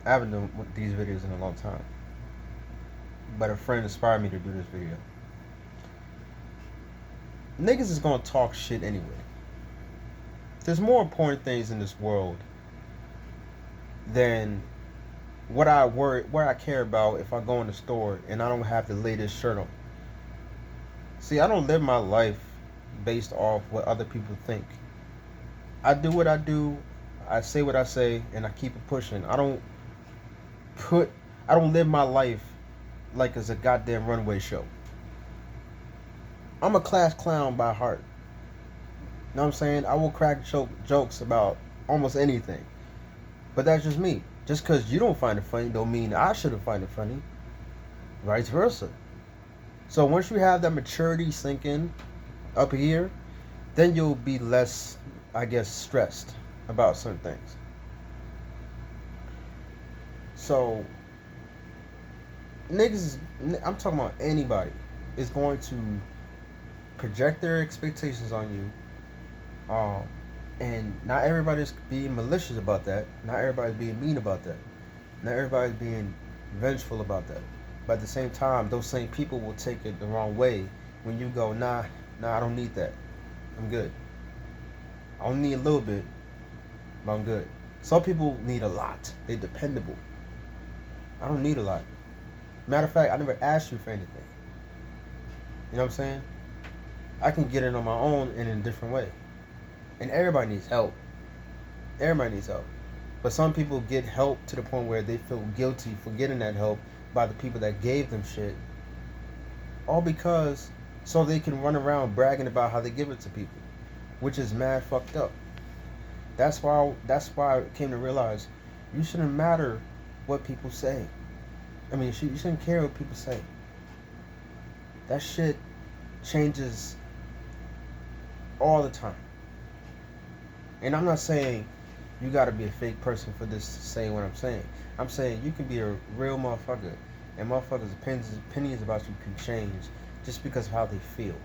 I haven't done these videos in a long time, but a friend inspired me to do this video. Niggas is gonna talk shit anyway. There's more important things in this world than what I care about if I go in the store and I don't have the latest shirt on. See, I don't live my life based off what other people think. I do what I do, I say what I say, and I keep it pushing. Put I don't live my life like it's a goddamn runway show. I'm a class clown by heart. You know what I'm saying? I will crack jokes about almost anything. But that's just me. Just because you don't find it funny don't mean I shouldn't find it funny. Vice versa. So once you have that maturity sink in up here, then you'll be less, I guess, stressed about certain things. So niggas, I'm talking about anybody, is going to project their expectations on you. And not everybody's being malicious about that. Not everybody's being mean about that. Not everybody's being vengeful about that. But at the same time, those same people will take it the wrong way when you go, nah, I don't need that. I'm good. I only need a little bit, but I'm good. Some people need a lot. They're dependable. I don't need a lot. Matter of fact, I never asked you for anything. You know what I'm saying? I can get it on my own and in a different way. And everybody needs help. Everybody needs help. But some people get help to the point where they feel guilty for getting that help by the people that gave them shit. All because so they can run around bragging about how they give it to people, which is mad fucked up. That's why I came to realize you shouldn't matter what people say. I mean, you shouldn't care what people say. That shit changes all the time. And I'm not saying you gotta be a fake person for this to say what I'm saying. I'm saying you can be a real motherfucker, and motherfuckers' opinions about you can change just because of how they feel.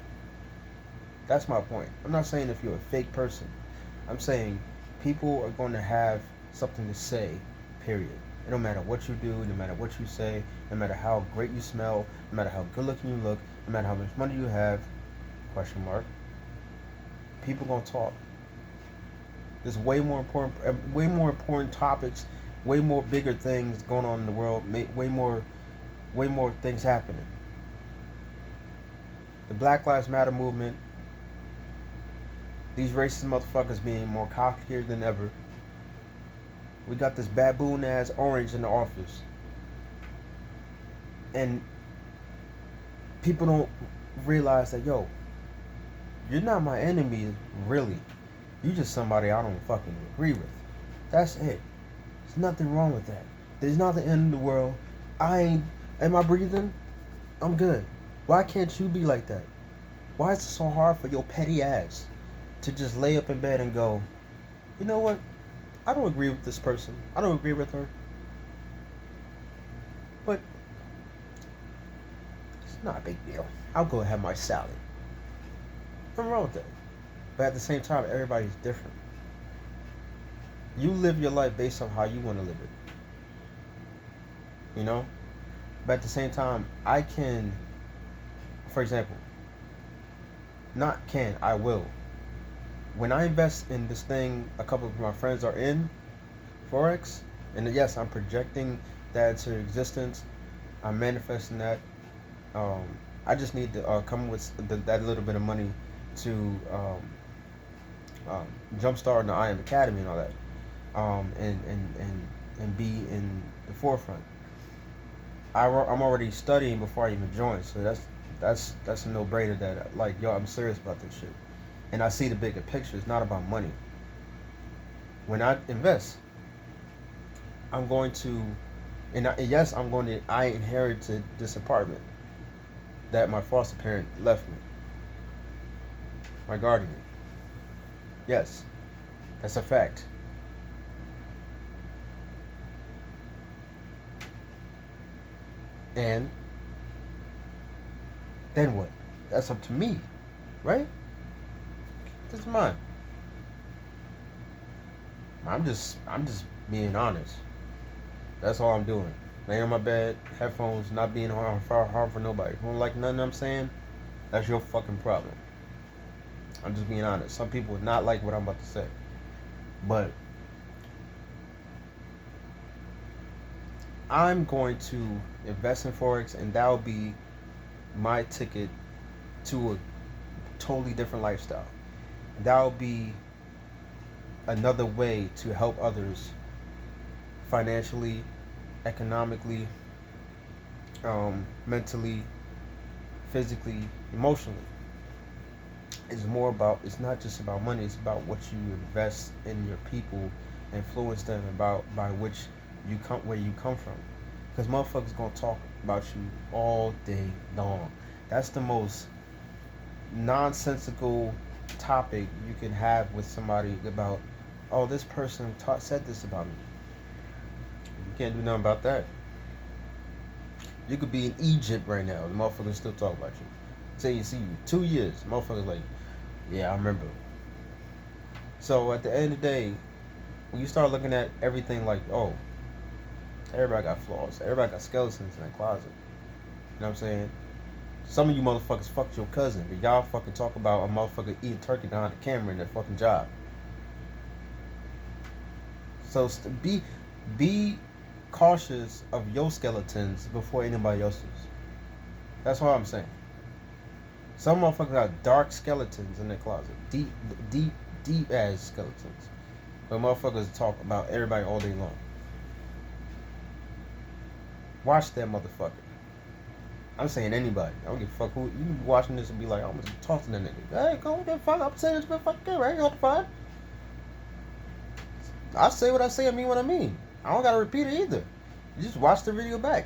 That's my point. I'm not saying if you're a fake person. I'm saying people are going to have something to say, period. It don't matter what you do, no matter what you say, no matter how great you smell, no matter how good looking you look, no matter how much money you have, question mark. People gonna talk. There's way more important topics, way more bigger things going on in the world, way more things happening. The Black Lives Matter movement, these racist motherfuckers being more cockier than ever. We got this baboon ass orange in the office. And people don't realize that, yo, you're not my enemy, really. You just somebody I don't fucking agree with. That's it. There's nothing wrong with that. There's not the end of the world. Am I breathing? I'm good. Why can't you be like that? Why is it so hard for your petty ass to just lay up in bed and go, you know what? I don't agree with this person. I don't agree with her. But it's not a big deal. I'll go have my salad. Nothing wrong with that. But at the same time, everybody's different. You live your life based on how you want to live it. You know? But at the same time, I can, for example, I will. When I invest in this thing a couple of my friends are in, Forex, and yes, I'm projecting that into existence. I'm manifesting that. I just need to come with that little bit of money to jumpstart the I Am Academy and all that, and be in the forefront. I'm already studying before I even join, so that's a no-brainer. That like, yo, I'm serious about this shit, and I see the bigger picture. It's not about money. When I invest, I'm going to, I inherited this apartment that my foster parent left me, my guardian. Yes, that's a fact. And then what? That's up to me, right? This is mine. I'm just being honest. That's all I'm doing. Laying on my bed, headphones, not being harm for nobody. If you don't like nothing I'm saying, that's your fucking problem. I'm just being honest. Some people would not like what I'm about to say. But I'm going to invest in Forex, and that'll be my ticket to a totally different lifestyle. That'll be another way to help others financially, economically, mentally, physically, emotionally. It's more about, it's not just about money, it's about what you invest in your people, influence them about by which you come, where you come from. Because motherfuckers gonna talk about you all day long. That's the most nonsensical topic you can have with somebody about, oh, this person said this about me. You can't do nothing about that. You could be in Egypt right now, the motherfuckers still talk about you. Say you see you 2 years, motherfuckers like, yeah, I remember. So at the end of the day, when you start looking at everything like, oh, everybody got flaws, everybody got skeletons in their closet. You know what I'm saying? Some of you motherfuckers fucked your cousin, but y'all fucking talk about a motherfucker eating turkey behind the camera in their fucking job. So be cautious of your skeletons before anybody else's. That's what I'm saying. Some motherfuckers got dark skeletons in their closet, deep ass skeletons. But motherfuckers talk about everybody all day long. Watch that motherfucker. I'm saying anybody. I don't give a fuck who. You be watching this and be like, I'm gonna talk to that nigga. Hey, go get fuck. I'm saying this been fucking good, right? You fine. I say what I say. I mean what I mean. I don't gotta repeat it either. You just watch the video back.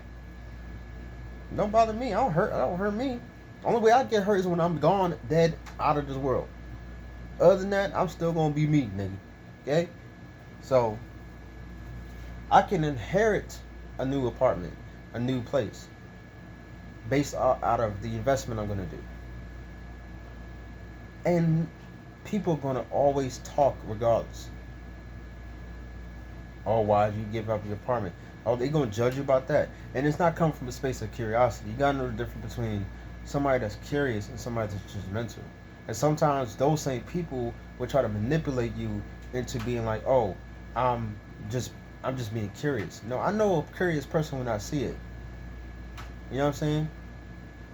Don't bother me. I don't hurt me. Only way I get hurt is when I'm gone, dead, out of this world. Other than that, I'm still gonna be me, nigga. Okay? So I can inherit a new apartment, a new place, based out of the investment I'm gonna do. And people are gonna always talk regardless. Oh, why did you give up your apartment? Oh, they gonna judge you about that. And it's not coming from a space of curiosity. You gotta know the difference between somebody that's curious and somebody that's judgmental. And sometimes those same people will try to manipulate you into being like, oh, I'm just being curious. No, I know a curious person when I see it. You know what I'm saying?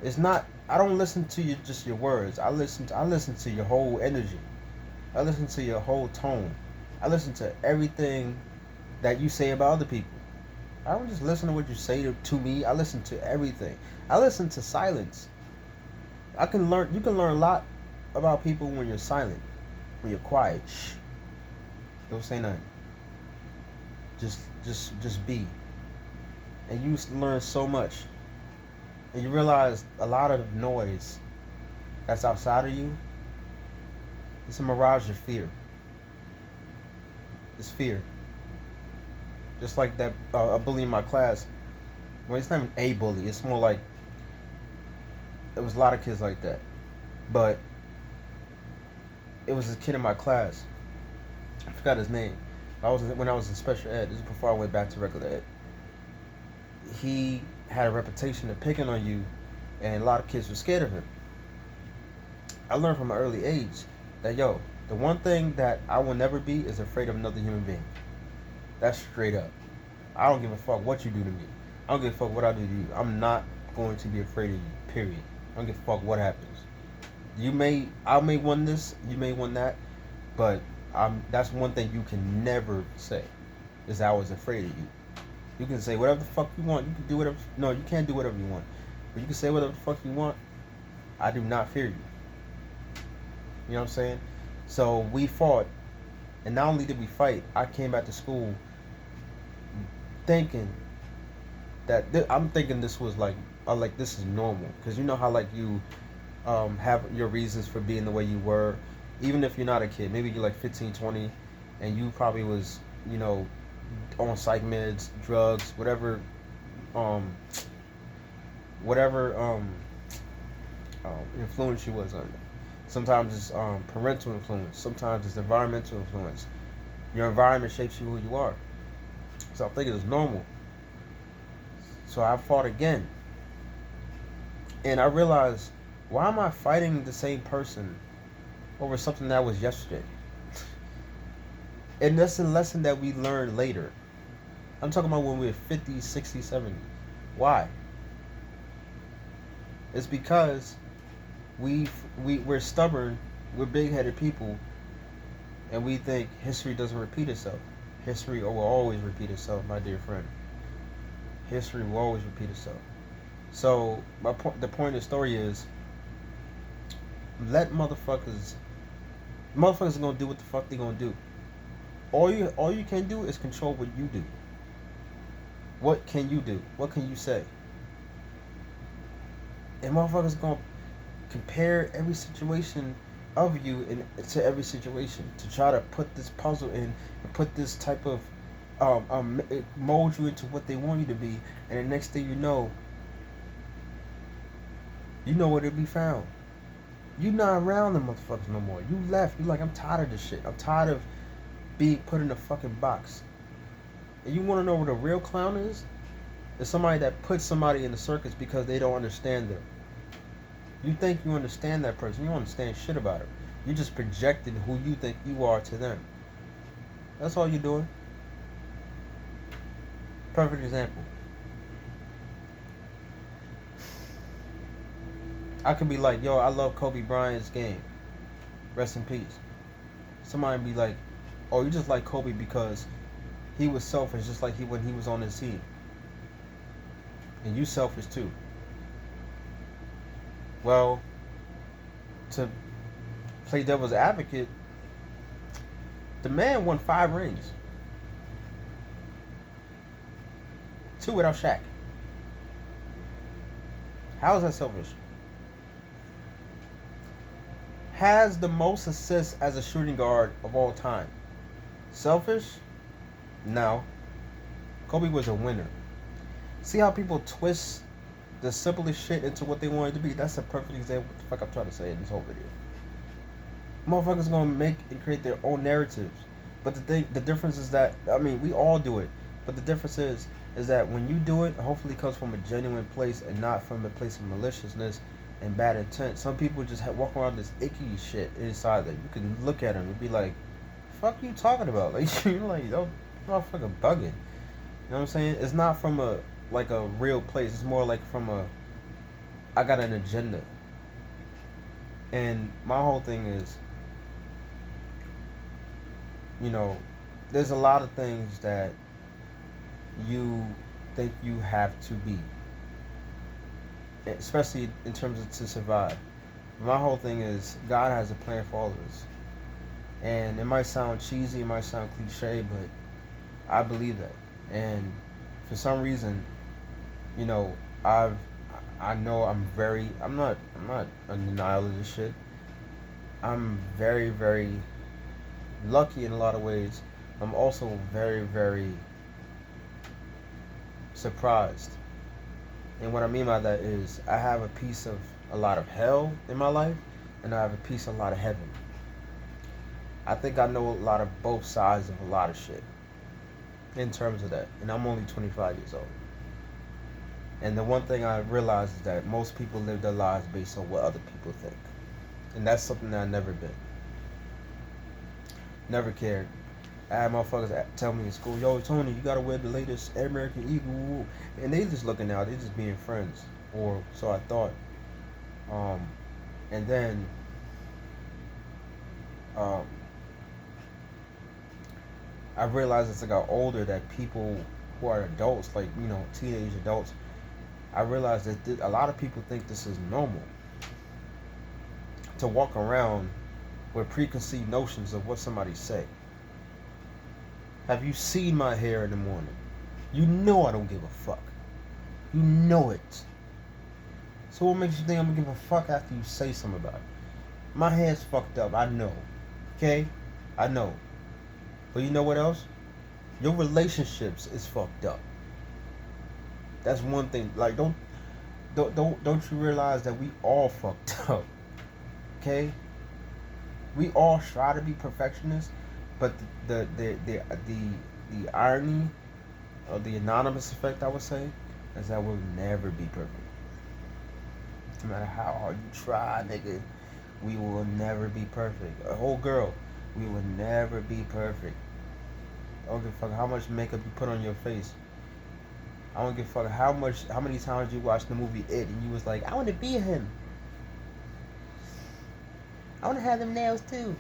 It's not. I don't listen to you just your words. I listen to your whole energy. I listen to your whole tone. I listen to everything that you say about other people. I don't just listen to what you say to me. I listen to everything. I listen to silence. You can learn a lot about people when you're silent, when you're quiet. Shh. Don't say nothing. Just be. And you learn so much. And you realize a lot of noise that's outside of you, it's a mirage of fear. It's fear. Just like that a bully in my class. Well, it's not even a bully. It's more like there was a lot of kids like that. But it was a kid in my class. I forgot his name. When I was in special ed. This is before I went back to regular ed. He had a reputation of picking on you, and a lot of kids were scared of him. I learned from an early age that, yo, the one thing that I will never be is afraid of another human being. That's straight up. I don't give a fuck what you do to me. I don't give a fuck what I do to you. I'm not going to be afraid of you, period. I don't give a fuck what happens. I may win this, you may win that, but that's one thing you can never say, is I was afraid of you. You can say whatever the fuck you want. You can do whatever. No, you can't do whatever you want. But you can say whatever the fuck you want. I do not fear you. You know what I'm saying? So we fought. And not only did we fight, I came back to school thinking that I'm thinking this was like this is normal. Because you know how like you have your reasons for being the way you were. Even if you're not a kid. Maybe you're like 15, 20. And you probably was, you know, on psych meds, drugs, whatever influence you was under. Sometimes it's parental influence. Sometimes it's environmental influence. Your environment shapes you who you are. So I think it was normal. So I fought again. And I realized, why am I fighting the same person over something that was yesterday? And that's a lesson that we learned later. I'm talking about when we were 50, 60, 70. Why? It's because we're stubborn, we're big-headed people, and we think history doesn't repeat itself. History will always repeat itself, my dear friend. History will always repeat itself. So the point of the story is, let motherfuckers are gonna do what the fuck they gonna do. All you can do is control what you do. What can you do? What can you say? And motherfuckers gonna compare every situation of you to every situation to try to put this puzzle in and put this type of mold you into what they want you to be, and the next thing you know where to be found. You not around them motherfuckers no more. You left. You like, I'm tired of this shit. I'm tired of being put in a fucking box. And you want to know what a real clown is? It's somebody that puts somebody in the circus because they don't understand them. You think you understand that person. You don't understand shit about it. You just projecting who you think you are to them. That's all you're doing. Perfect example. I could be like, yo, I love Kobe Bryant's game. Rest in peace. Somebody be like, oh, you just like Kobe because he was selfish just like when he was on his team. And you selfish too. Well, to play devil's advocate, the man won 5 rings. 2 without Shaq. How is that selfish? Has the most assists as a shooting guard of all time. Selfish? No. Kobe was a winner. See how people twist the simplest shit into what they want it to be? That's a perfect example of what the fuck I'm trying to say in this whole video. Motherfuckers gonna make and create their own narratives. But the difference is that, I mean, we all do it. But the difference is that when you do it, hopefully it comes from a genuine place and not from a place of maliciousness and bad intent. Some people just walk around this icky shit inside that you can look at them and be like, fuck you talking about? Like, you're like, yo, motherfucker bugging. You know what I'm saying? It's not from a real place. It's more like from I got an agenda. And my whole thing is, there's a lot of things that you think you have to be, especially in terms of to survive. My whole thing is, God has a plan for all of us. And it might sound cheesy, it might sound cliche, but I believe that. And for some reason, I know I'm not in denial of this shit. I'm very, very lucky in a lot of ways. I'm also very, very surprised. And what I mean by that is, I have a piece of a lot of hell in my life, and I have a piece of a lot of heaven. I think I know a lot of both sides of a lot of shit in terms of that. And I'm only 25 years old. And the one thing I realize is that most people live their lives based on what other people think. And that's something that I've never been. Never cared. I had motherfuckers tell me in school, yo, Tony, you gotta wear the latest American Eagle. And they just looking out, they just being friends. Or so I thought. And then I realized as I got older that people who are adults, like, teenage adults, I realized that a lot of people think this is normal. To walk around with preconceived notions of what somebody say. Have you seen my hair in the morning? You know I don't give a fuck. You know it. So what makes you think I'm gonna give a fuck after you say something about it? My hair's fucked up, I know. Okay? I know. But you know what else? Your relationships is fucked up. That's one thing. Like, don't you realize that we all fucked up? Okay? We all try to be perfectionists, but the irony, or the anonymous effect, I would say, is that we'll never be perfect. No matter how hard you try, nigga, we will never be perfect. A whole girl, we will never be perfect. I don't give a fuck how much makeup you put on your face. I don't give a fuck how many times you watched the movie It and you was like, I want to be him. I want to have them nails too.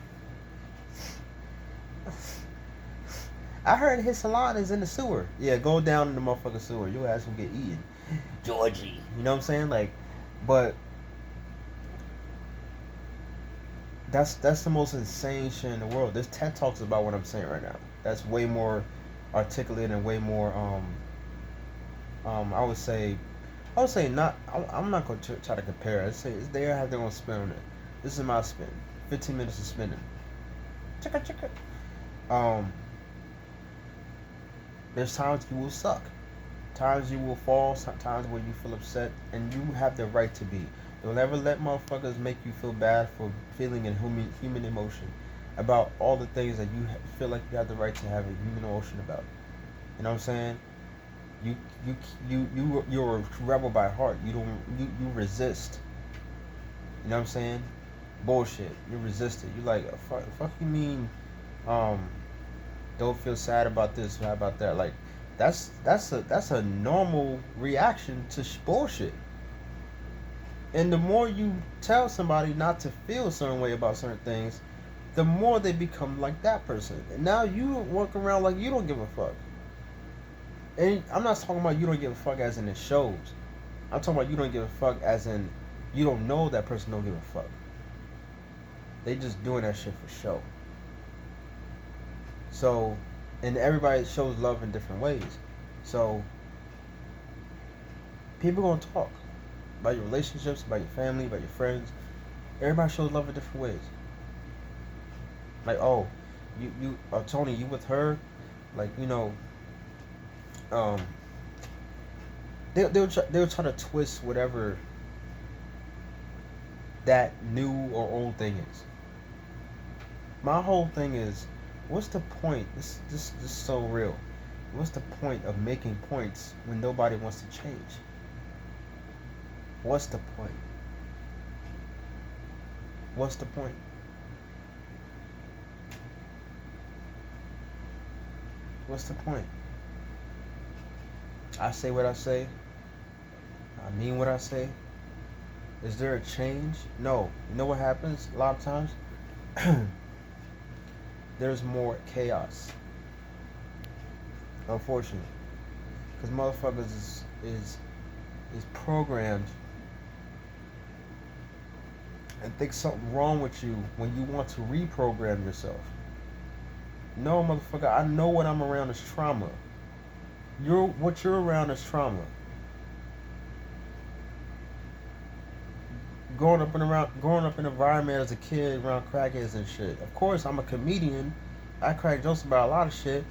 I heard his salon is in the sewer. Yeah, go down in the motherfucking sewer. Your ass will get eaten. Georgie. You know what I'm saying? Like, but that's the most insane shit in the world. This TED Talks about what I'm saying right now. That's way more articulate and way more I would say not. I'm not going to try to compare. I say they have their own spin on it. This is my spin. 15 minutes of spinning. Chicka chicka. There's times you will suck. Times you will fall. Times where you feel upset, and you have the right to be. Don't ever let motherfuckers make you feel bad for feeling a human emotion about all the things that you feel like you have the right to have a human emotion about. You know what I'm saying? You're a rebel by heart. You resist. You know what I'm saying? Bullshit. You resist it. You like fuck you mean don't feel sad about this or about that. Like that's a normal reaction to bullshit. And the more you tell somebody not to feel a certain way about certain things, the more they become like that person. And now you walk around like you don't give a fuck. And I'm not talking about you don't give a fuck as in it shows. I'm talking about you don't give a fuck as in you don't know that person don't give a fuck. They just doing that shit for show. So, and everybody shows love in different ways. So, people gonna talk about your relationships, about your family, about your friends. Everybody shows love in different ways. Like, oh, Tony, you with her? Like, you know, they'll try to twist whatever that new or old thing is. My whole thing is, what's the point? This is so real. What's the point of making points when nobody wants to change? What's the point? What's the point? What's the point? I say what I say. I mean what I say. Is there a change? No. You know what happens a lot of times? There's more chaos. Unfortunately. Because motherfuckers is programmed and think something wrong with you when you want to reprogram yourself. No, motherfucker, I know what I'm around is trauma. What you're around is trauma. Growing up in an environment as a kid around crackheads and shit. Of course, I'm a comedian. I crack jokes about a lot of shit.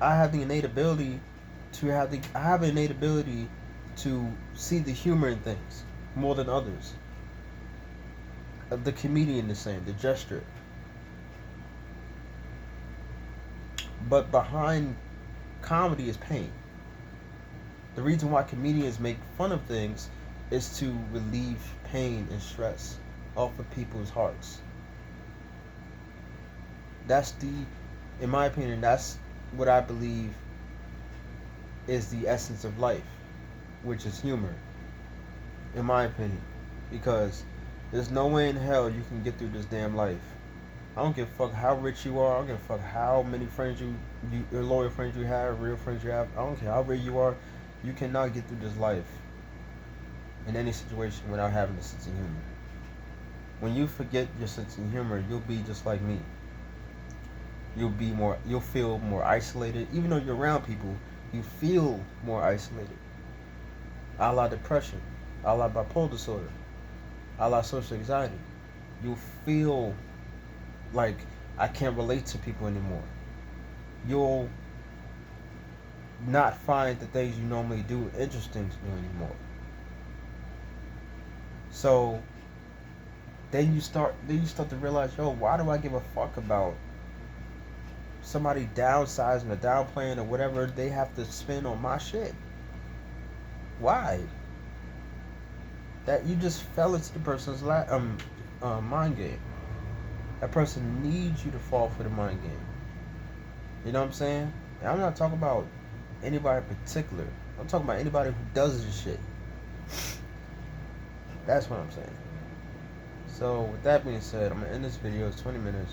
I have the innate ability to see the humor in things more than others. The comedian the same, the gesture. But behind comedy is pain. The reason why comedians make fun of things is to relieve pain and stress off of people's hearts. In my opinion, that's what I believe is the essence of life, which is humor. In my opinion, because there's no way in hell you can get through this damn life. I don't give a fuck how rich you are. I don't give a fuck how many friends your loyal friends you have, real friends you have. I don't care how rich you are. You cannot get through this life in any situation without having a sense of humor. When you forget your sense of humor, you'll be just like me. You'll feel more isolated. Even though you're around people, you feel more isolated. A la depression, a la bipolar disorder, a la social anxiety. You'll feel like I can't relate to people anymore. You'll not find the things you normally do interesting to do anymore. So then you start to realize, yo, why do I give a fuck about somebody downsizing or downplaying or whatever they have to spend on my shit? Why? That you just fell into the person's mind game. That person needs you to fall for the mind game. You know what I'm saying? And I'm not talking about anybody in particular. I'm talking about anybody who does this shit. That's what I'm saying. So with that being said, I'm gonna end this video. It's 20 minutes.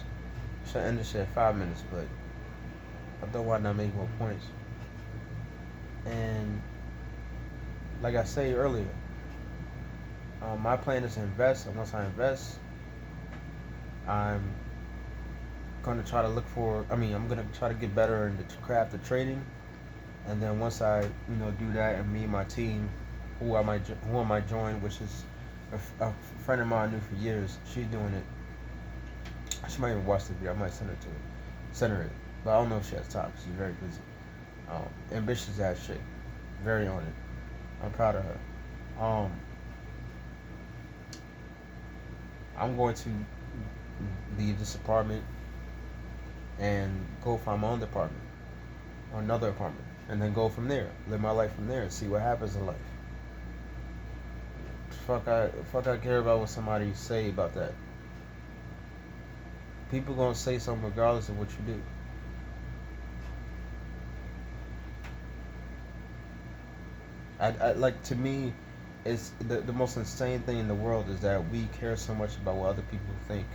I should end this shit at 5 minutes, but I thought why not make more points. And like I said earlier, my plan is to invest. And once I invest, I'm gonna try to I'm gonna try to get better in the craft of trading. And then once I, do that, and me and my team, who I might join, which is a friend of mine I knew for years. She's doing it. She might even watch the video. I might send her it. But I don't know if she has time. She's very busy. Ambitious ass shit. Very on it. I'm proud of her. I'm going to leave this apartment and go find my own apartment or another apartment, and then go from there, live my life from there, and see what happens in life. Fuck I care about what somebody say about that. People gonna say something regardless of what you do. I like, to me, it's the most insane thing in the world is that we care so much about what other people think,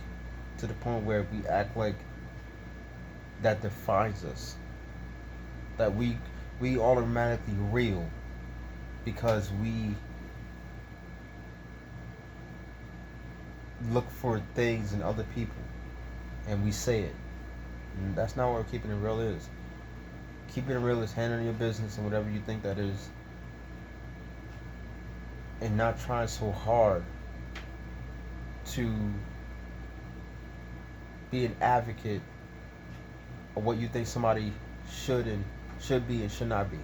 to the point where we act like that defines us. That we automatically real because we look for things in other people and we say it. And that's not what keeping it real is. Keeping it real is handling your business and whatever you think that is, and not trying so hard to be an advocate of what you think somebody should be and should not be.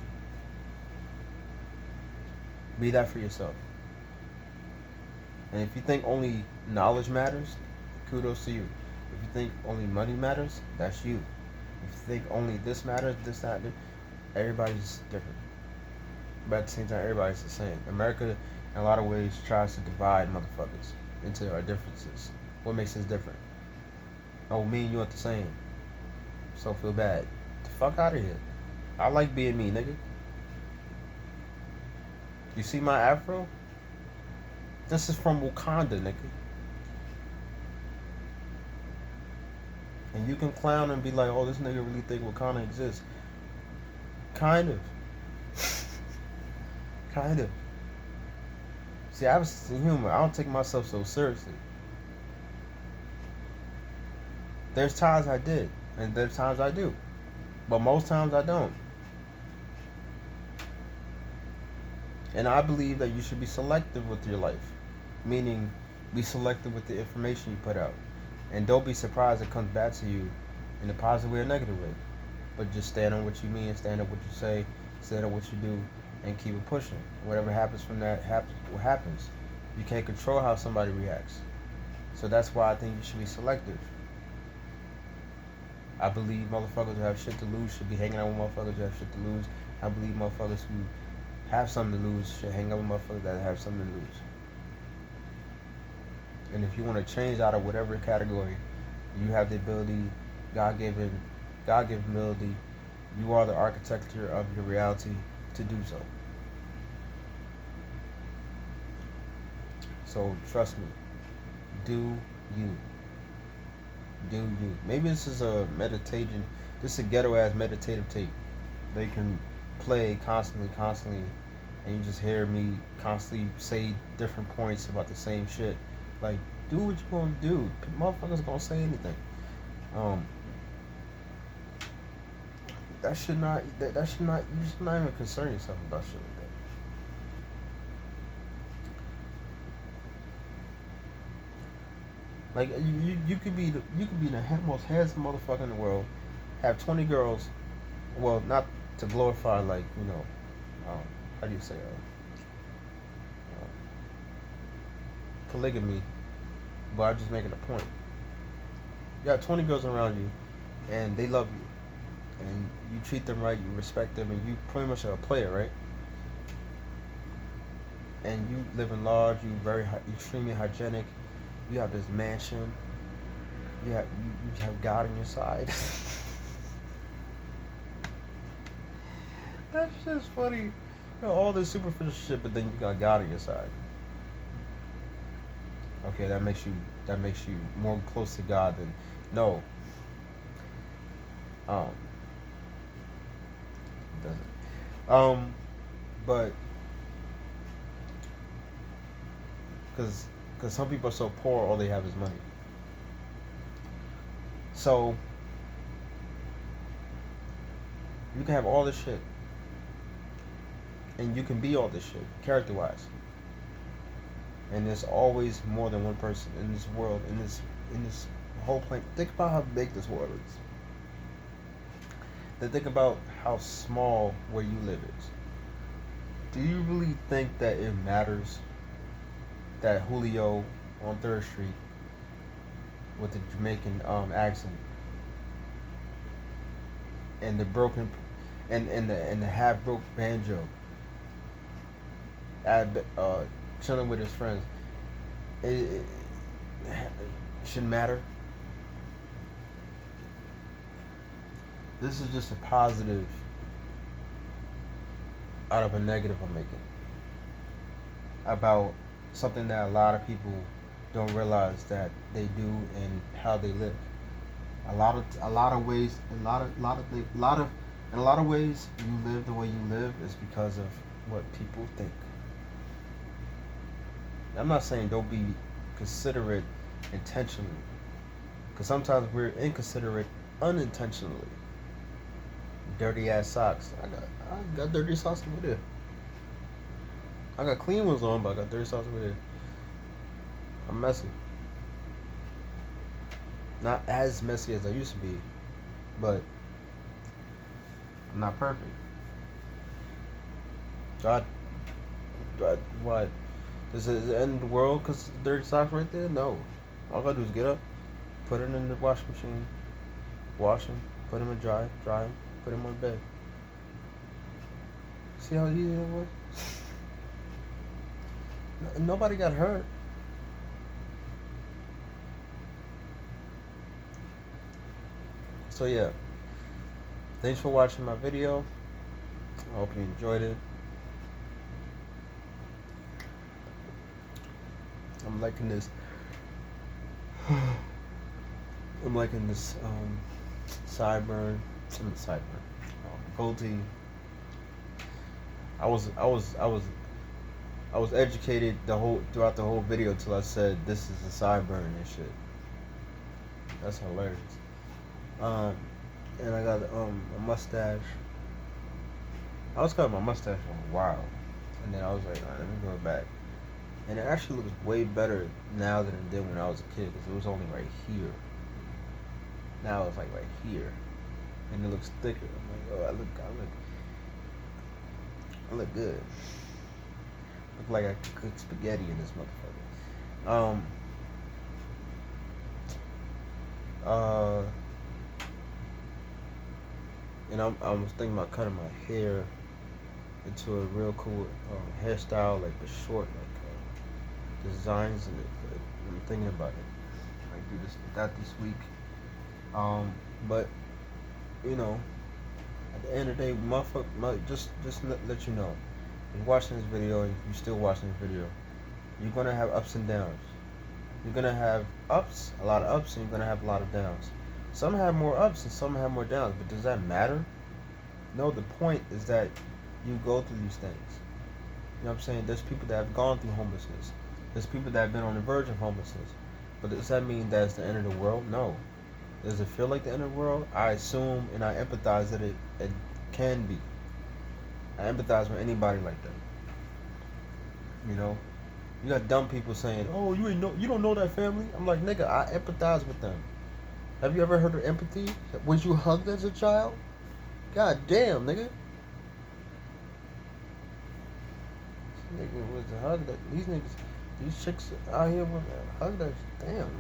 Be that for yourself. And if you think only knowledge matters, kudos to you. If you think only money matters, that's you. If you think only this matters, this, that, everybody's different. But at the same time, everybody's the same. America, in a lot of ways, tries to divide motherfuckers into our differences. What makes us different? Oh, me and you aren't the same. So feel bad. Get the fuck out of here. I like being me, nigga. You see my afro? This is from Wakanda, nigga. And you can clown and be like, oh, this nigga really think Wakanda exists. Kind of. Kind of. See, I have a sense of humor. I don't take myself so seriously. There's times I did, and there's times I do. But most times I don't. And I believe that you should be selective with your life. Meaning, be selective with the information you put out. And don't be surprised it comes back to you in a positive way or negative way. But just stand on what you mean, stand on what you say, stand on what you do, and keep it pushing. Whatever happens from that, what happens. You can't control how somebody reacts. So that's why I think you should be selective. I believe motherfuckers who have shit to lose should be hanging out with motherfuckers who have shit to lose. I believe motherfuckers who have something to lose should hang out with motherfuckers that have something to lose. And if you want to change out of whatever category, you have the ability, God-given ability. You are the architecture of your reality to do so. So trust me, do you. Do you. Maybe this is a meditation, this is a ghetto ass meditative tape. They can play constantly, and you just hear me constantly say different points about the same shit. Like, do what you gonna do. Motherfuckers gonna say anything. You should not even concern yourself about shit like that. Like, you could be the most handsome motherfucker in the world, have 20 girls, well, not to glorify, like, how do you say, polygamy, but I'm just making a point. You got 20 girls around you, and they love you, and you treat them right, you respect them, and you pretty much are a player, right? and you live in large, you very extremely hygienic. You have this mansion. You have God on your side. That's just funny. You know, all this superficial shit, but then you got God on your side. Okay, that makes you more close to God than no. Um, it doesn't. But because some people are so poor, all they have is money. So you can have all this shit, and you can be all this shit character-wise. And there's always more than one person in this world, in this whole planet. Think about how big this world is. Then think about how small where you live is. Do you really think that it matters that Julio on 3rd Street with the Jamaican accent and the broken and the half broke banjo at chilling with his friends, it shouldn't matter? This is just a positive out of a negative I'm making about something that a lot of people don't realize that they do and how they live. In a lot of ways you live the way you live is because of what people think. I'm not saying don't be considerate intentionally, because sometimes we're inconsiderate unintentionally. Dirty ass socks. I got dirty socks over there. I got clean ones on, but I got dirty socks over there. I'm messy. Not as messy as I used to be, but I'm not perfect. God, what? Is it the end of the world because dirty socks right there? No. All I gotta do is get up, put it in the washing machine, wash them, put them in dry them, put them on bed. See how easy it was? Nobody got hurt. So yeah, thanks for watching my video. I hope you enjoyed it. I'm liking this. I'm liking this sideburn. Goatee. I was educated throughout the whole video till I said this is a sideburn and shit. That's hilarious. And I got a mustache. I was cutting my mustache for a while, and then I was like, let me go back. And it actually looks way better now than it did when I was a kid, because it was only right here. Now it's like right here, and it looks thicker. I'm like, oh, I look good. Look like I cook spaghetti in this motherfucker. And I was thinking about cutting my hair into a real cool hairstyle, like the short, like designs in it. But I'm thinking about it. Like do that this week. But you know, at the end of the day, just let you know, if you're watching this video and you're still watching this video, you're gonna have ups and downs. You're gonna have ups, a lot of ups, and you're gonna have a lot of downs. Some have more ups and some have more downs, but does that matter? No, the point is that you go through these things. You know what I'm saying? There's people that have gone through homelessness. There's people that have been on the verge of homelessness. But does that mean that it's the end of the world? No. Does it feel like the end of the world? I assume and I empathize that it can be. I empathize with anybody like that. You know? You got dumb people saying, oh, you don't know that family? I'm like, nigga, I empathize with them. Have you ever heard of empathy? Was you hugged as a child? God damn, nigga. This nigga was a hug that these chicks out here were hugged as damn.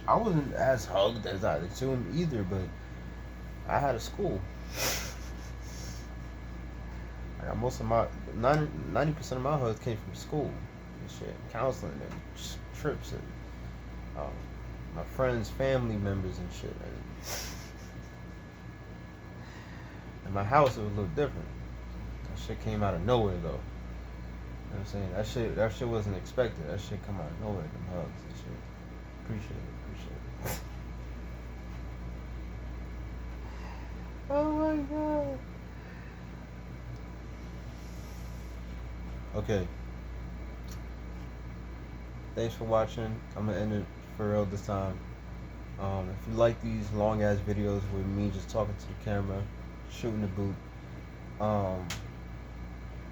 I wasn't as hugged as I assumed either, but I had a school. I got most of my 90% of my hugs came from school and shit, counseling and trips and um, my friends, family members and shit. And my house, it was a little different. That shit came out of nowhere though. You know what I'm saying? That shit wasn't expected. That shit come out of nowhere, them hugs and shit. Appreciate it. Oh my god. Okay. Thanks for watching. I'm gonna end it for real this time. If you like these long ass videos with me just talking to the camera, shooting the boot,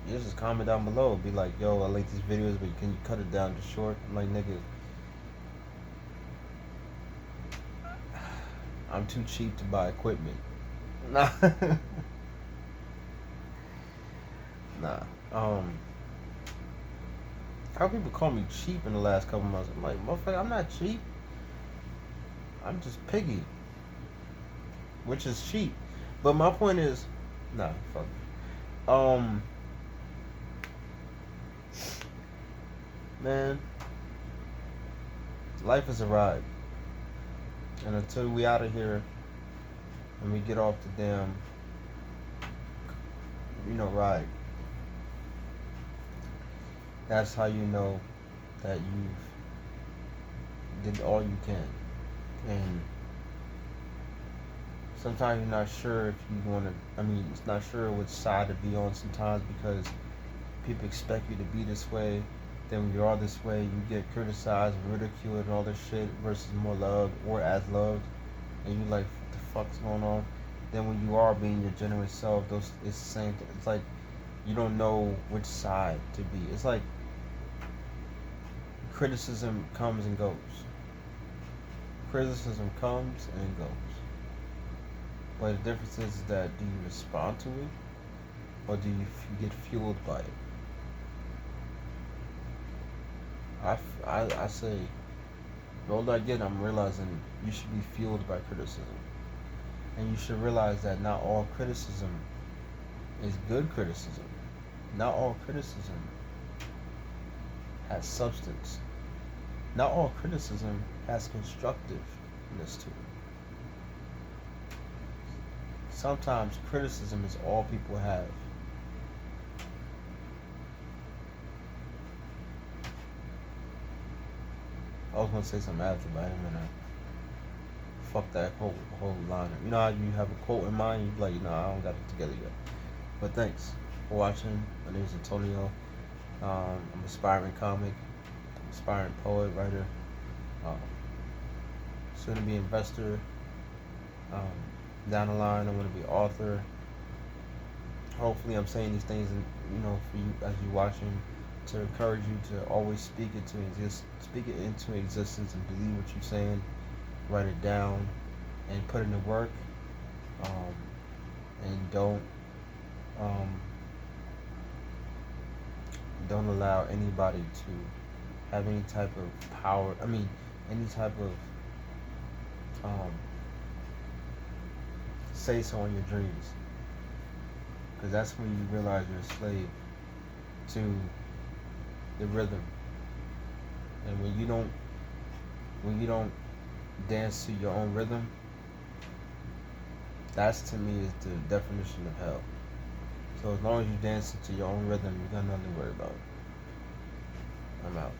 you just comment down below. Be like, yo, I like these videos, but can you cut it down to short? I'm like, nigga, I'm too cheap to buy equipment. Nah. Nah. How people call me cheap in the last couple months? I'm like, motherfucker, I'm not cheap. I'm just piggy, which is cheap. But my point is, nah, fuck. Man, life is a ride, and until we out of here and we get off the damn, ride, that's how you know that you've did all you can. And sometimes you're not sure if you want to. It's not sure which side to be on sometimes because people expect you to be this way. Then when you are this way, you get criticized and ridiculed and all this shit versus more loved or as loved, and you like, what the fuck's going on? Then when you are being your genuine self, it's the same thing. It's like you don't know which side to be. It's like criticism comes and goes. Criticism comes and goes. But the difference is that do you respond to it or do you get fueled by it? I say, the older I get, I'm realizing you should be fueled by criticism. And you should realize that not all criticism is good criticism. Not all criticism has substance. Not all criticism has constructiveness to it. Sometimes criticism is all people have. I was gonna say something after, but I didn't wanna fuck that whole line. You know how you have a quote in mind, you be like, I don't got it together yet. But thanks for watching. My name is Antonio. I'm an aspiring comic, aspiring poet, writer, soon to be investor. Down the line, I want to be author. Hopefully, I'm saying these things, for you as you watching, to encourage you to always speak it into existence, and believe what you're saying. Write it down, and put in the work. And don't allow anybody to have any type of power. Any type of say so on your dreams, because that's when you realize you're a slave to the rhythm. And when you don't dance to your own rhythm, that's, to me, is the definition of hell. So as long as you dance to your own rhythm, you got nothing to worry about. I'm out.